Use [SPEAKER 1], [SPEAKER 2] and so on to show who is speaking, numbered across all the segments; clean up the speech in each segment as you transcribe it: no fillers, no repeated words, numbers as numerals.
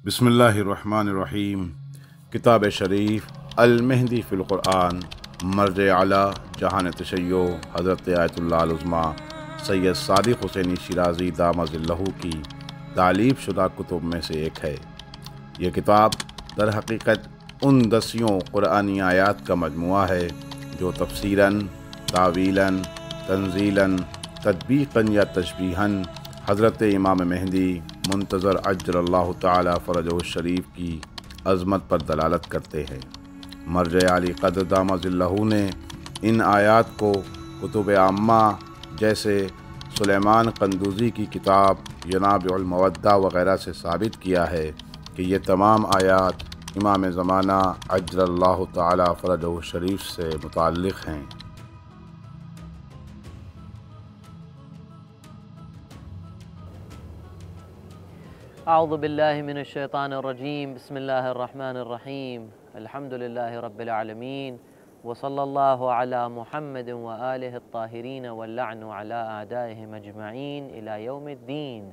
[SPEAKER 1] बिस्मिल्लाहिर्रहमानिर्रहीम। किताब शरीफ अल-मेहदी फ़िल क़ुरआन मर्ज आला जहान तशय्यो हज़रत आयतुल्लाह अल-उज़्मा सैयद सादिक़ हुसैनी शिराज़ी दामज़िल्लहु की तालीफ़ शुदा कुतुब में से एक है। ये किताब दर हकीकत उन 10 क़ुरआनी आयात का मजमुआ है जो तफ़सीरन, तावीलन, तंज़ीलन, तदबीक़न या तशबीहन हज़रत इमाम मेहदी मुंतज़र अज्जलल्लाहु ताला फ़रजहु शरीफ की अज़मत पर दलालत करते हैं। मर्ज आली क़द्र दामज़िल्लहु ने इन आयात को कुतुब आम्मा जैसे सुलेमान क़ंदूज़ी की किताब यनाबिउल मवद्दा वग़ैरह से साबित किया है कि ये तमाम आयात इमाम ज़माना अज्जलल्लाहु ताला फ़रजहु शरीफ से मुताल्लिक़ हैं।
[SPEAKER 2] अऊज़ु बिल्लाहि मिनश शैतानिर रजीम बिस्मिल्लाहिर रहमानिर रहीम अल्हम्दुलिल्लाहि रब्बिल आलमीन व सल्लल्लाहु अला मुहम्मद व आलिहि अत्ताहिरीन व लअनु अला अअदाइहिम अजमईन इला यौमिद्दीन।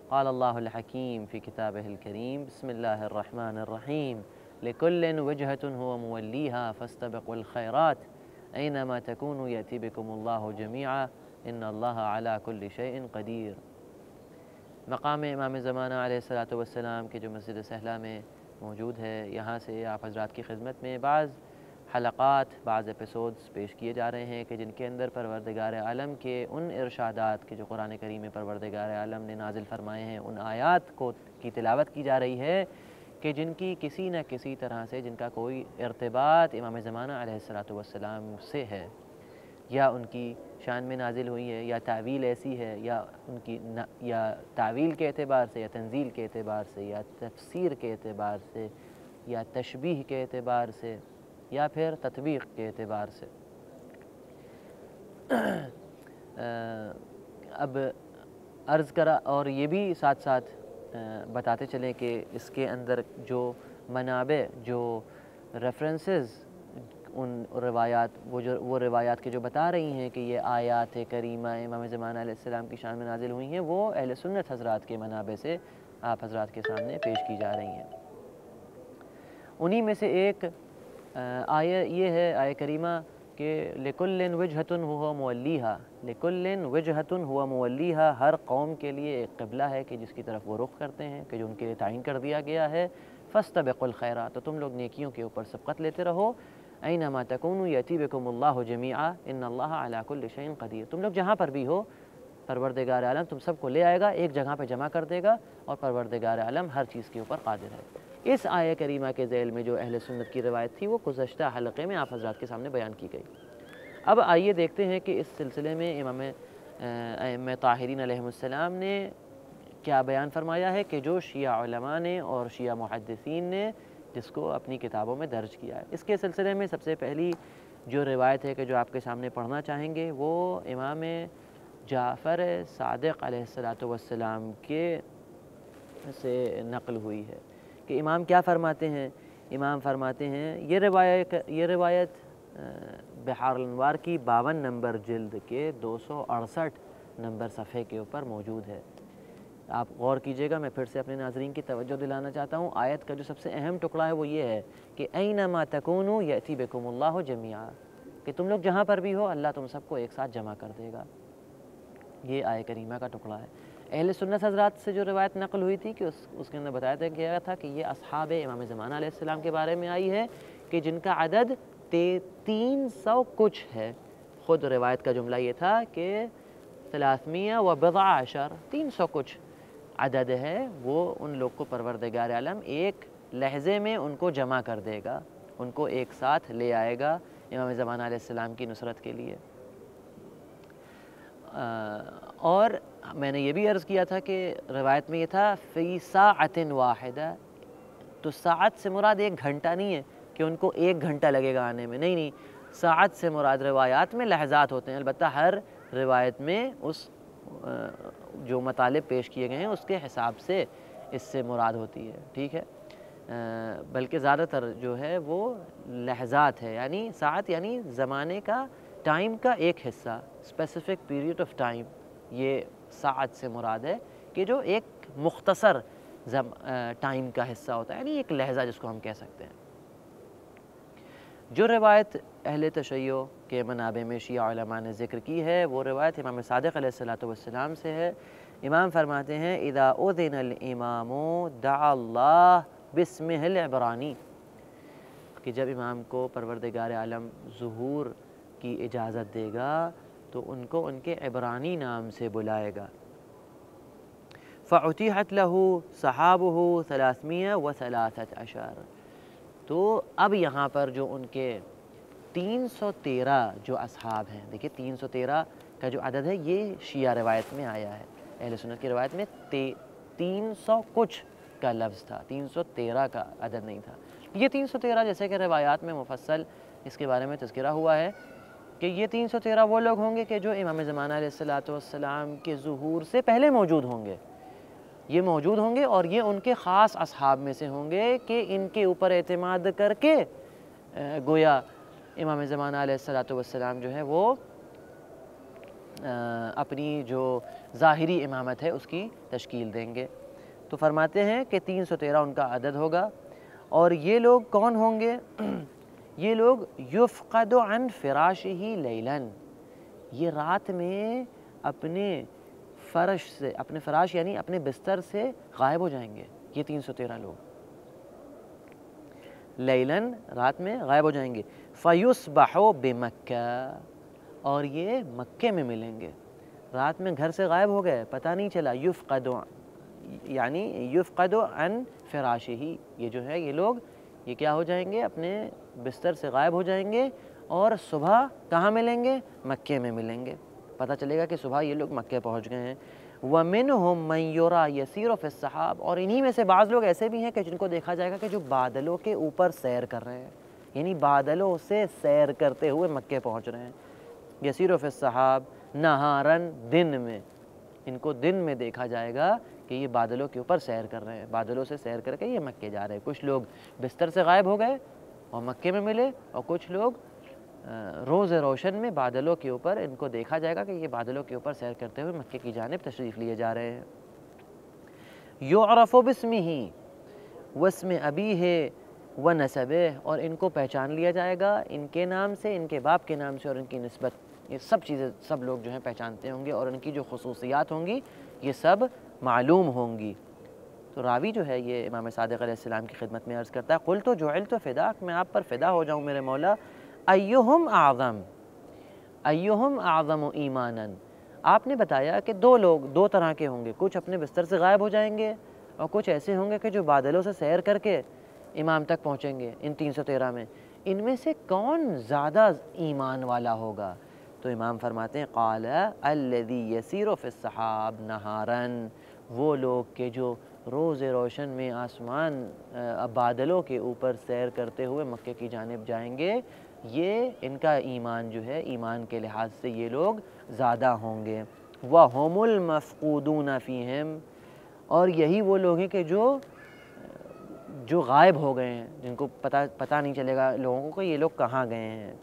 [SPEAKER 2] क़ाल अल्लाहुल हकीम फ़ी किताबिहिल करीम बिस्मिल्लाहिर रहमानिर रहीम लिकुल्लिन वजहतुन हुवा मुवल्लीहा फस्तबिक़ुल खैरात ऐनमा तकूनु यअति बिकुमुल्लाहु जमीआ इन्नल्लाहा अला कुल्लि शैइन क़दीर। मक़ाम इमाम ज़माना अलैहिस्सलातु वस्सलाम के जो मस्जिद सहला में मौजूद है, यहाँ से आप हज़रात की खिदमत में बाज़ हलक़ात, बाज़ एपिसोड्स पेश किए जा रहे हैं कि जिनके अंदर परवरदिगार आलम के उन इरशादात के जो कुरान करीम में परवरदिगार आलम ने नाजिल फ़रमाए हैं, उन आयात को की तिलावत की जा रही है कि जिनकी किसी न किसी तरह से जिनका कोई इर्तिबात इमाम ज़माना अलैहिस्सलातु वस्सलाम से है, या उनकी शान में नाजिल हुई है, या तावील ऐसी है, या उनकी या तावील के एतबार से, या तंज़ील के एतबार से, या तफसीर के एतबार से, या तशबीह के एतबार से, या फिर तत्वीक़ के एतबार से। अब अर्ज़ करा और ये भी साथ साथ बताते चलें कि इसके अंदर जो मनाबे, जो रेफरेंसेस उन रिवायात वो रिवायात के जो बता रही हैं कि ये आयात करीमा इमाम ज़माना अलैहिस्सलाम की शान में नाजिल हुई हैं, वो अहले सुन्नत हज़रात के मनाबे से आप हज़रात के सामने पेश की जा रही हैं। उन्हीं में से एक आया ये है आया करीमा कि लिकुल्लिन वजहतुन हुवा मुवल्लीहा, लिकुल्लिन वजहतुन हुवा मुवल्लीहा, हर कौम के लिए एक क़िबला है कि जिसकी तरफ वो रुख करते हैं, कि जो उनके लिए तयन कर दिया गया है। फ़स्तबिक़ुल खैरात, तो तुम लोग नेकियों के ऊपर सबक़त लेते रहो। ऐनमा तकूनु यअति बिकुमुल्लाहु जमीआ इन्नल्लाहा अला कुल्लि शैइन क़दीर, तुम लोग जहाँ पर भी हो परवरदिगार आलम तुम सबको ले आएगा, एक जगह पे जमा कर देगा, और परवरदिगार आलम हर चीज़ के ऊपर क़ादिर है। इस आया करीमा के ज़ैल में जो अहले सुन्नत की रिवायत थी वो गुज़श्ता हलक़े में आप हज़रात के सामने बयान की गई। अब आइए देखते हैं कि इस सिलसिले में इमाम अइम्मा ताहिरीन अलैहिमुस्सलाम ने क्या बयान फरमाया है कि जो शिया उलमा ने और शिया मुहद्दिसीन ने जिसको अपनी किताबों में दर्ज किया है। इसके सिलसिले में सबसे पहली जो रिवायत है कि जो आपके सामने पढ़ना चाहेंगे वो इमाम जाफ़र सादिक़ अलैहिस्सलातु वस्सलाम के से नक़ल हुई है कि इमाम क्या फ़रमाते हैं। इमाम फ़रमाते हैं, ये रिवायत बिहारुल अनवार की 52 नंबर जिल्द के 268 नंबर सफ़े के ऊपर मौजूद है। आप गौर कीजिएगा, मैं फिर से अपने नाज़रीन की तवज्जो दिलाना चाहता हूँ। आयत का जो सबसे अहम टुकड़ा है वो ये है कि ऐनमा तकूनु यअति बिकुमुल्लाहु जमीआ, कि तुम लोग जहाँ पर भी हो अल्लाह तुम सबको एक साथ जमा कर देगा। ये आय करीमा का टुकड़ा है। अहले सुन्नत हज़रात से जो रिवायत नक़ल हुई थी कि उसके अंदर बताया गया था कि ये अस्हाब इमाम ज़माना अलैहिस्सलाम के बारे में आई है कि जिनका अदद 300 कुछ है। ख़ुद रिवायत का जुमला ये था कि 300 व बिज़अ अशर, 300 कुछ अदद है, वो उन लोग को परवरदिगार आलम एक लहज़े में उनको जमा कर देगा, उनको एक साथ ले आएगा इमाम ज़माना अलैहिस्सलाम की नुसरत के लिए। और मैंने ये भी अर्ज़ किया था कि रिवायत में ये था फ़ी साअतिन वाहिदा, तो साअत से मुराद 1 घंटा नहीं है कि उनको 1 घंटा लगेगा आने में, नहीं, साअत से मुराद रिवायात में लहज़ात होते हैं। अलबत्ता हर रिवायत में उस जो मतालिब पेश किए गए हैं उसके हिसाब से इससे मुराद होती है, ठीक है। बल्कि ज़्यादातर जो है वो लहज़ात है, यानी साअत यानी ज़माने का, टाइम का एक हिस्सा, स्पेसिफ़िक पीरियड ऑफ टाइम, ये साअत से मुराद है कि जो एक मुख्तसर ٹائم کا حصہ ہوتا ہے، یعنی ایک لحظہ جس کو ہم کہہ سکتے ہیں۔ جو روایت اہل تشیع کے منابع میں شیعہ علماء نے ذکر کی ہے وہ روایت امام صادق علیہ السلام سے ہے۔ امام فرماتے ہیں اذا اذن الامام دعا اللہ باسمہ العبرانی، کہ جب امام کو پروردگار عالم ظہور کی اجازت دے گا تو ان کو ان کے عبرانی نام سے بلائے گا۔ فَعُتِحَتْ لَهُ صَحَابُهُ 313 تو اب یہاں پر جو ان کے 313 جو اصحاب ہیں، دیکھیں 313 کا جو عدد ہے یہ شیعہ روایت میں آیا ہے، اہل سنت کی روایت میں 300 کچھ کا لفظ تھا، 313 کا عدد نہیں تھا۔ یہ 313 جیسے کہ روایات میں مفصل اس کے بارے میں تذکرہ ہوا ہے کہ یہ 313 وہ لوگ ہوں گے کہ جو امام زمانہ علیہ السلام کے ظہور سے پہلے موجود ہوں گے، یہ موجود ہوں گے اور یہ ان کے خاص اصحاب میں سے ہوں گے کہ ان کے اوپر اعتماد کر کے گویا امام زمانہ علیہ السلام جو ہے وہ اپنی جو ظاہری امامت ہے اس کی تشکیل دیں گے۔ تو فرماتے ہیں کہ 313 ان کا عدد ہوگا، اور یہ لوگ کون ہوں گے؟ یہ لوگ یفقد عن فراشہ لیلاً، یہ رات میں اپنے فرش سے، اپنے فراش یعنی اپنے بستر سے غائب ہو جائیں گے۔ یہ 313 لوگ لیلاً رات میں غائب ہو جائیں گے۔ فیصبحوا بمکہ، اور یہ مکے میں ملیں گے۔ رات میں گھر سے غائب ہو گئے، پتہ نہیں چلا، یفقد یعنی یفقد عن فراشہ، یہ جو ہے یہ لوگ یہ کیا ہو جائیں گے؟ اپنے بستر سے غائب ہو جائیں گے، اور صبح کہاں ملیں گے؟ مکے میں ملیں گے، پتہ چلے گا کہ صبح یہ لوگ مکے پہنچ گئے ہیں۔ وَمِنْهُمْ مَنْ يُرَى يَسِيرُ فِي السَّحَابِ، اور انہی میں سے بعض لوگ ایسے بھی ہیں کہ جن کو دیکھا جائے گا کہ جو بادلوں کے اوپر سیر کر رہے ہیں، یعنی بادلوں سے سیر کرتے ہوئے مکے پہنچ رہے ہیں۔ یسیر فی السحاب نہارن، دن میں، ان کو دن میں دیکھا جائے گا کہ یہ بادلوں کے اوپر سیر کر رہے ہیں، بادلوں سے سیر کر کے یہ مکے جا رہے ہیں۔ کچھ لوگ بستر سے غائب ہو گئے اور مکے میں ملے، اور کچھ لوگ روز روشن میں بادلوں کے اوپر ان کو دیکھا جائے گا کہ یہ بادلوں کے اوپر سیر کرتے ہوئے مکے کی جانب تشریف لیے جا رہے ہیں۔ یعرف باسمہ واسم ابیہ ونسبہ، اور ان کو پہچان لیا جائے گا ان کے نام سے، ان کے باپ کے نام سے اور ان کی نسبت، یہ سب چیزیں سب لوگ جو ہیں پہچانتے ہوں گے، اور ان کی جو خصوصیات ہوں گی یہ سب معلوم ہوں گی۔ تو راوی جو ہے یہ امام صادق علیہ السلام کی خدمت میں عرض کرتا ہے قلت جعلت فداک، میں آپ پر فدا ہو جاؤں میرے مولا، ایہم اعظم، ایہم اعظم ایمانا، آپ نے بتایا کہ دو لوگ دو طرح کے ہوں گے، کچھ اپنے بستر سے غائب ہو جائیں گے اور کچھ ایسے ہوں گے کہ جو بادلوں سے سیر کر کے امام تک پہنچیں گے، ان 313 میں، ان میں سے کون زیادہ ایمان والا ہوگا؟ تو امام فرماتے ہیں قال الذی یسیر فی السحاب نہارا، وہ لوگ کہ جو روز روشن میں آسمان بادلوں کے اوپر سیر کرتے ہوئے مکے کی جانب جائیں گے، یہ ان کا ایمان جو ہے ایمان کے لحاظ سے یہ لوگ زیادہ ہوں گے۔ وَهُمُ الْمَفْقُودُونَ فِيهِمْ، اور یہی وہ لوگ ہیں کہ جو غائب ہو گئے ہیں، جن کو پتہ نہیں چلے گا لوگوں کو کہ یہ لوگ کہاں گئے ہیں۔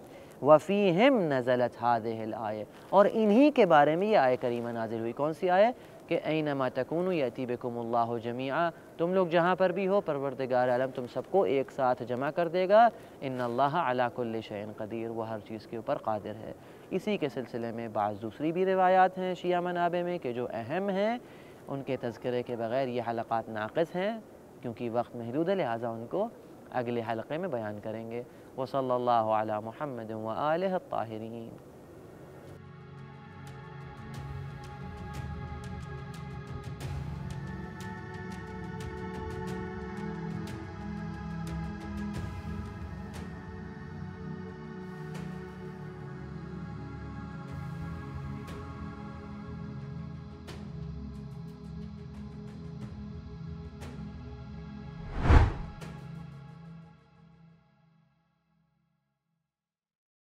[SPEAKER 2] وَفِيهِمْ نَزَلَتْ هَذِهِ الْآيَةُ، اور انہی کے بارے میں یہ آیہ کریمہ نازل ہوئی، کون سی آیہ؟ کہ اینما تکونوا یأتی بکم اللہ جمیعا، تم لوگ جہاں پر بھی ہو پروردگار عالم تم سب کو ایک ساتھ جمع کر دے گا، ان اللہ علی کل شیء قدیر، وہ ہر چیز کے اوپر قادر ہے۔ اسی کے سلسلے میں بعض دوسری بھی روایات ہیں شیعہ منابع میں کہ جو اہم ہیں، ان کے تذکرے کے بغیر یہ حلقات ناقص ہیں، کیونکہ وقت محدود ہے، لہٰذا ان کو اگلے حلقے میں بیان کریں گے۔ وصلی اللہ علی محمد وآلہ الطاہرین۔